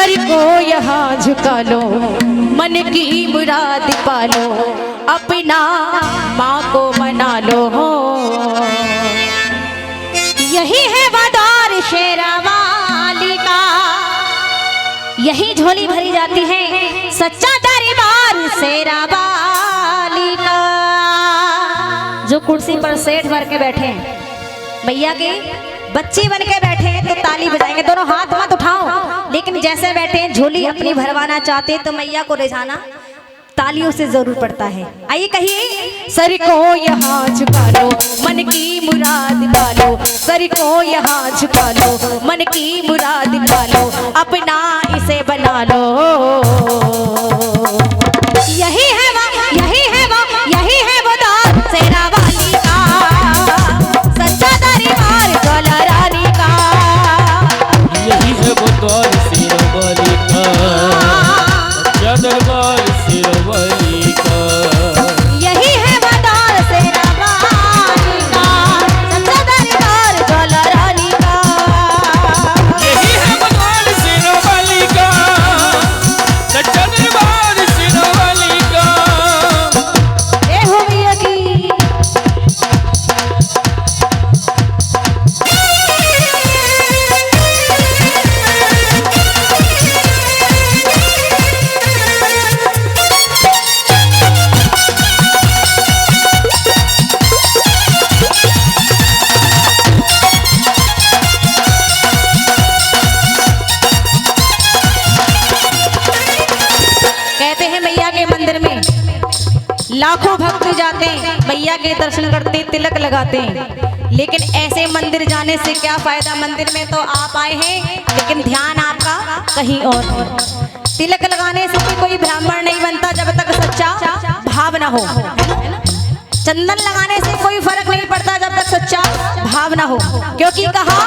Sir को यहाँ झुका लो, मन की मुराद पालो, अपना माँ को मना लो। यही है वदार शेरावाली का, यही झोली भरी जाती है सच्चा दरबार शेरावाली का। जो कुर्सी पर सेठ भर के बैठे हैं, भैया के बच्ची बन के बैठे हैं तो ताली बजाएंगे, दोनों हाथ मत उठाओ। लेकिन जैसे बैठे हैं झोली अपनी भरवाना चाहते हैं तो मैया को रिझाना तालियों से जरूर पड़ता है। आइए कहिए, सर को यहाँ झुका लो, मन की मुराद पालो, सर को यहाँ झुका लो, मन की मुराद पालो, अपना इसे बना लो। यही है वो, यही है वो, यही है वो दार शेरावाली का, सच्चा दरबार ज्वाला रानी का। यही है वो द्वार शेरावाली का, सच्चा दरबार शेरावाली का। यही है वो द्वार शेरावाली का, सच्चा दरबार ज्वाला रानी का। यही है वो द्वार शेरावाली का, सच्चा दरबार शेरावाली का। ए हो भैया की कहते हैं मैया के मंदिर में लाखों भक्त जाते हैं, मैया के दर्शन करते, तिलक लगाते हैं। लेकिन ऐसे मंदिर जाने से क्या फायदा? मंदिर में तो आप आए हैं लेकिन ध्यान आपका कहीं और है। तिलक लगाने से भी कोई ब्राह्मण नहीं बनता जब तक सच्चा भाव ना हो। चंदन लगाने से कोई फर्क नहीं पड़ता जब तक सच्चा भाव ना हो, क्योंकि कहा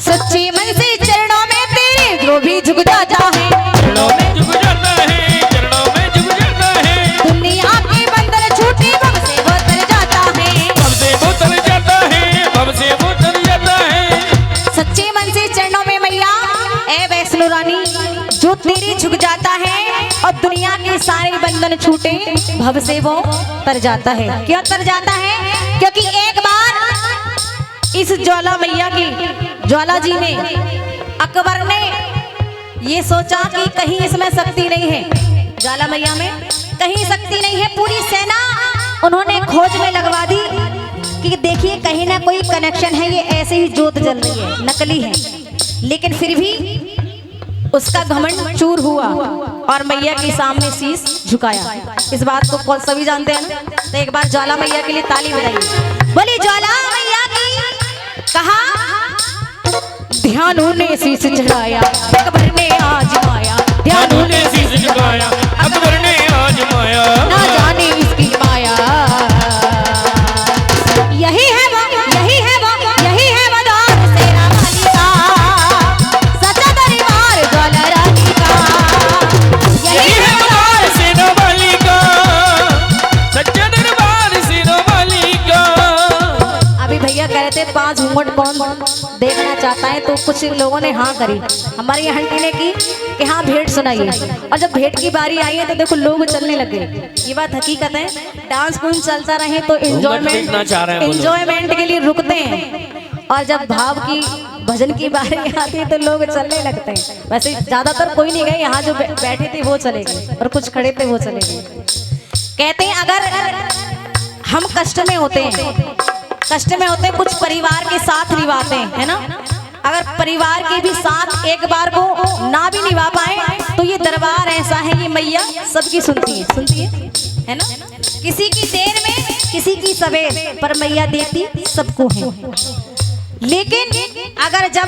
सच्चे मन से चरणों में तेरे जो भी झुक जाता है, चरणों में झुक जाता है, चरणों में झुक जाता है। दुनिया के बंदर छूटे भव से वो तर जाता है, भव से वो तर जाता है, भव से वो तर जाता है। सच्चे मन से चरणों में मैया ए वैष्णो रानी जो तेरे झुक जाता है और दुनिया के सारे बंधन छूटे भव से वो तर जाता है। क्यों तर जाता है? क्योंकि एक बार इस ज्वाला मैया की ज्वाला जी में अकबर ने ये सोचा कि कहीं इसमें शक्ति नहीं है, ज्वाला मैया में कहीं शक्ति नहीं है। पूरी सेना उन्होंने खोज में लगवा दी कि देखिए कहीं ना कोई कनेक्शन है, ये ऐसे ही जोत जल रही है, नकली है। लेकिन फिर भी उसका घमंड चूर हुआ और मैया के सामने शीश झुकाया। इस बात को कौन सभी जानते हैं ना? तो एक बार ज्वाला मैया के लिए ताली बजाइए। बोली ज्वाला मैया की। कहा ध्यानु ने शीश चढ़ाया, अकबर ने आजमाया, ध्यानु ने शीश झुकाया, अकबर ने आजमाया। ना जाने इसकी माया। यही है वो, यही है वो, यही है वो द्वार शेरावाली का, सच्चा दरबार ज्वाला रानी का। यही है वो द्वार शेरावाली का, सच्चा दरबार शेरावाली का। अभी भैया कह रहे थे 5 घूंघट कौन देखना चाहता है, तो कुछ लोगों ने हाँ करी। हमारी आंटी ने की कि हाँ भेंट सुनाइए, और जब भेंट की बारी आई है तो देखो लोग चलने लगे। ये बात हकीकत है। डांस कूंस चलता रहे तो एंजॉयमेंट के लिए रुकते हैं, और जब भाव की भजन की बारी आती है तो लोग चलने लगते हैं। वैसे ज्यादातर कोई नहीं गए, यहाँ जो बैठे थे वो चले गए और कुछ खड़े थे वो चले गए। कहते हैं अगर हम कष्ट में होते हैं, कष्ट में होते हैं, कुछ परिवार के साथ निभाते हैं, है ना। अगर परिवार के भी साथ एक बार को ना भी निभा पाए तो ये दरबार ऐसा है, ये मैया सबकी सुनती है ना। किसी की देर में, किसी की सवेर, पर मैया देती सबको है। लेकिन अगर जब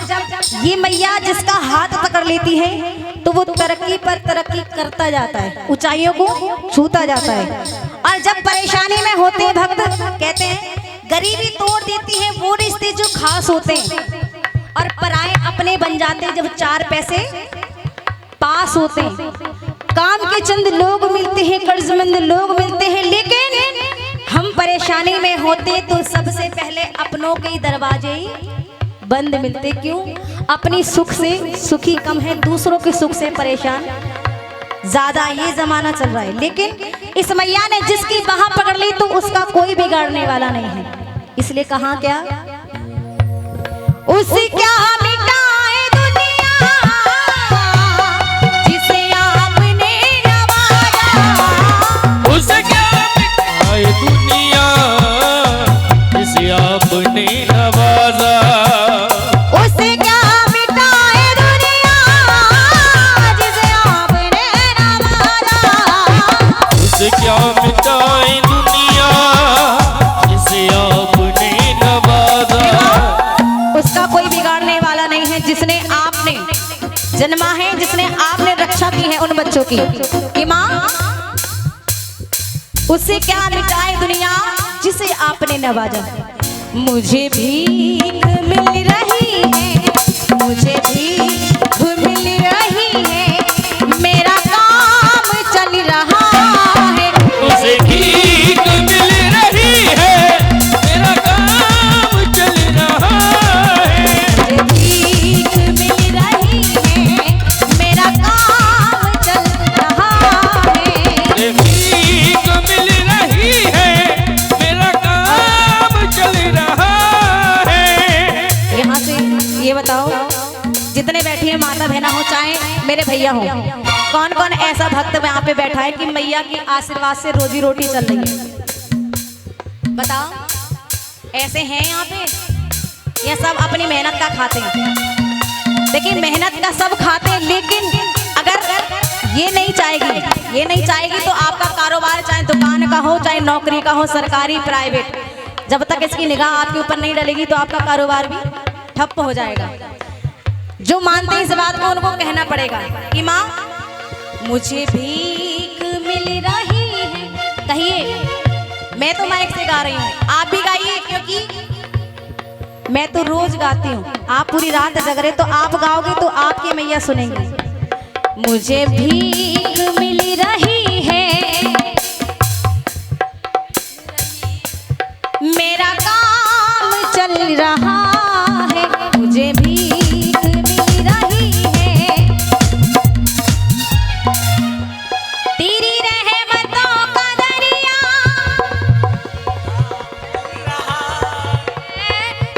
ये मैया जिसका हाथ पकड़ लेती है तो वो तरक्की पर तरक्की करता जाता है, ऊंचाइयों को छूता जाता है। और जब परेशानी में होते हैं भक्त, कहते हैं गरीबी तोड़ देती है वो रिश्ते जो खास होते हैं, और पराए अपने बन जाते हैं जब 4 पैसे पास होते हैं। काम के चंद लोग मिलते हैं, कर्जमंद लोग मिलते हैं, लेकिन हम परेशानी में होते तो सबसे पहले अपनों के दरवाजे बंद मिलते क्यों? अपनी सुख से सुखी कम है, दूसरों के सुख से परेशान ज्यादा। ये जमाना चल रहा है, लेकिन इस मैया ने जिसकी बाह पकड़ ली तो उसका कोई बिगाड़ने वाला नहीं है। इसलिए कहा क्या, उसे क्या मिटाए दुनिया जिसे आपने नवाजा, उसे क्या मिटाए दुनिया जिसे आपने नवाजा, उसे क्या मिटाए दुनिया जिसे आपने नवाजा, उसे क्या मिटाए दुनिया जिसे आपने नवाजा। उसका कोई बिगाड़ने वाला नहीं है, जिसने आपने जन्मा है, जिसने आपने रक्षा की है उन बच्चों की कि माँ उससे क्या मिटाए दुनिया जिसे आपने नवाजा। मुझे भीख मिल रही है, मुझे भीख मिल रही है, मेरा काम चल रहा है। उसे भीख मिल रही है, मेरा काम चल रहा है। मुझे भीख मिल रही है, मेरा काम चल रहा है। उसे भीख मिल रही है, मेरा काम चल रहा है। यहाँ से ये बताओ, जितने बैठी है माता बहना हो चाहे मेरे भैया हो, कौन कौन ऐसा भक्त यहाँ पे बैठा है कि मैया की आशीर्वाद से रोजी रोटी चल रही है? बताओ, ऐसे हैं यहाँ पे? ये सब अपनी मेहनत का खाते हैं। देखिए मेहनत का सब खाते हैं, लेकिन अगर ये नहीं चाहेगी तो आपका कारोबार चाहे दुकान का हो, चाहे नौकरी का हो, सरकारी प्राइवेट, जब तक इसकी निगाह आपके ऊपर नहीं डलेगी तो आपका कारोबार भी ठप हो जाएगा। जो मानते हैं इस बात को उनको कहना पड़ेगा कि माँ मुझे भीख मिल रही है। कहिए, मैं तो माइक से गा रही हूँ, आप भी गाइए, क्योंकि मैं तो रोज गाती हूँ। आप पूरी रात जग रहे तो आप गाओगे तो आपकी मैया सुनेंगे। मुझे भीख मिल रही है, मेरा काम चल रहा है। मुझे भीख मिल रही है, तेरी रहमतों का दरिया,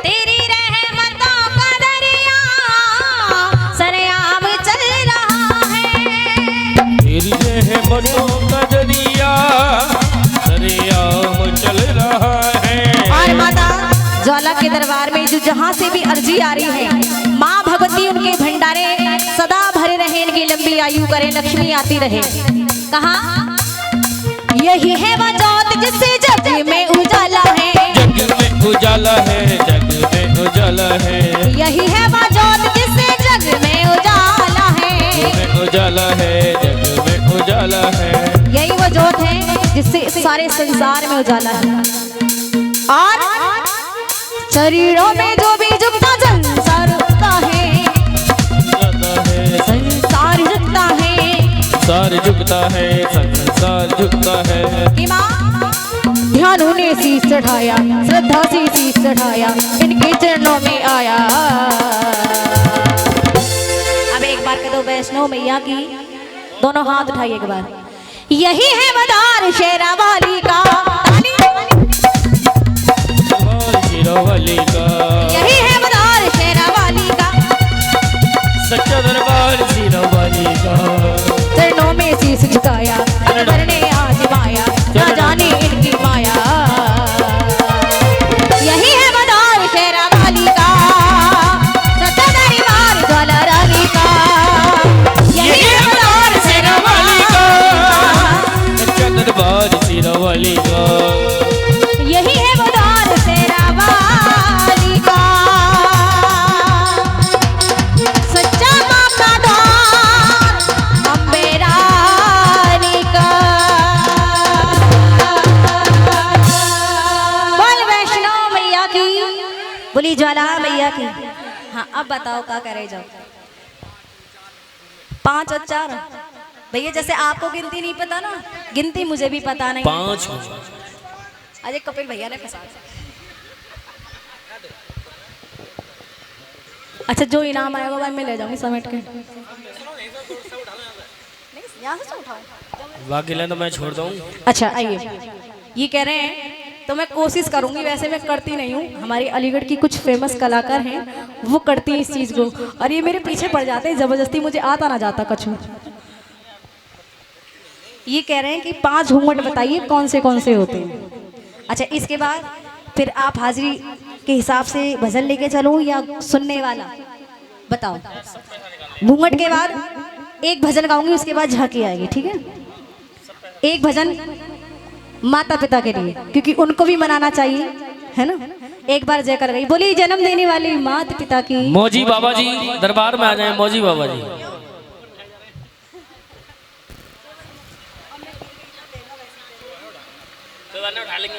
तेरी रहमतों का दरिया सरेआम चल रहा है। तेरी रहमतों का दरिया सरेआम चल रहा है। और माता ज्वाला के दरबार में जो जहाँ से भी अर्जी आ रही है, माँ भगवती उनके भंडारे सदा भरे रहे, इनकी लंबी आयु करे, लक्ष्मी आती रहे। कहा, यही है वह जोत जिससे जग में उजाला है, जग में उजाला है, जग में उजाला है। यही है वह जोत जिससे जग में उजाला है, जग में उजाला है, जग में उजाला है। यही वो जोत है जिससे सारे संसार में उजाला है। और शरीरों में जो भी जुगता संसार रुकता है, संसार झुकता है, संसार झुकता है, संसार झुकता है। कि माँ ध्यान ने शीश चढ़ाया, श्रद्धा से शीश चढ़ाया, इनके चरणों में आया। अब एक बार कह दो वैष्णो मैया की, दोनों हाथ उठाइए एक बार। यही है मदार शेरा वाली का, शेरावाली का, यही है मदार शेरा वाली का, सच्चा दरबार शेरावाली का। चरणों में शीश झुकाया, करने आजमाया, न जाने इनकी माया। यही है मदार शेरा वाली का, सच्चा दरबार ज्वाला रानी का। यही है मदार शेरा वाली का, सच्चा दरबार शेरावाली का। यही है मदार शेरा वाली का, सच्चा माँ का द्वार अम्बे रानी का। बोल वैष्णो मैया की, बोली ज्वाला मैया की। हाँ अब बताओ क्या करे जाओ। 5 और 4 भैया, जैसे आपको गिनती नहीं पता ना, गिनती मुझे भी पता नहीं। 5 अजय कपिल भैया ने फंसा। अच्छा, जो इनाम आएगा भाई मैं ले जाऊंगी समेट के। यहाँ से उठाओ। बाकी ले तो मैं छोड़ दूँ। अच्छा आइए, ये कह रहे हैं तो मैं कोशिश करूंगी, वैसे मैं करती नहीं हूँ, हमारी अलीगढ़ की कुछ फेमस कलाकार हैं वो करती हैं इस चीज़ को, और ये मेरे पीछे पड़ जाते हैं ज़बरदस्ती, मुझे आता ना जाता कछु। ये कह रहे हैं कि 5 घूंघट बताइए कौन से होते हैं। अच्छा, इसके बाद फिर आप हाजिरी के हिसाब से भजन लेके चलूँ या सुनने वाला बताओ। घूंघट के बाद एक भजन गाऊंगी, उसके बाद झांकी आएगी, ठीक है। एक भजन माता पिता के लिए, क्योंकि उनको भी मनाना चाहिए, है ना। एक बार जय कर गई, बोली जन्म देने वाली माता पिता की। मौजी बाबा जी दरबार में आ जाए, मौजी बाबा जी। उठा लेंगे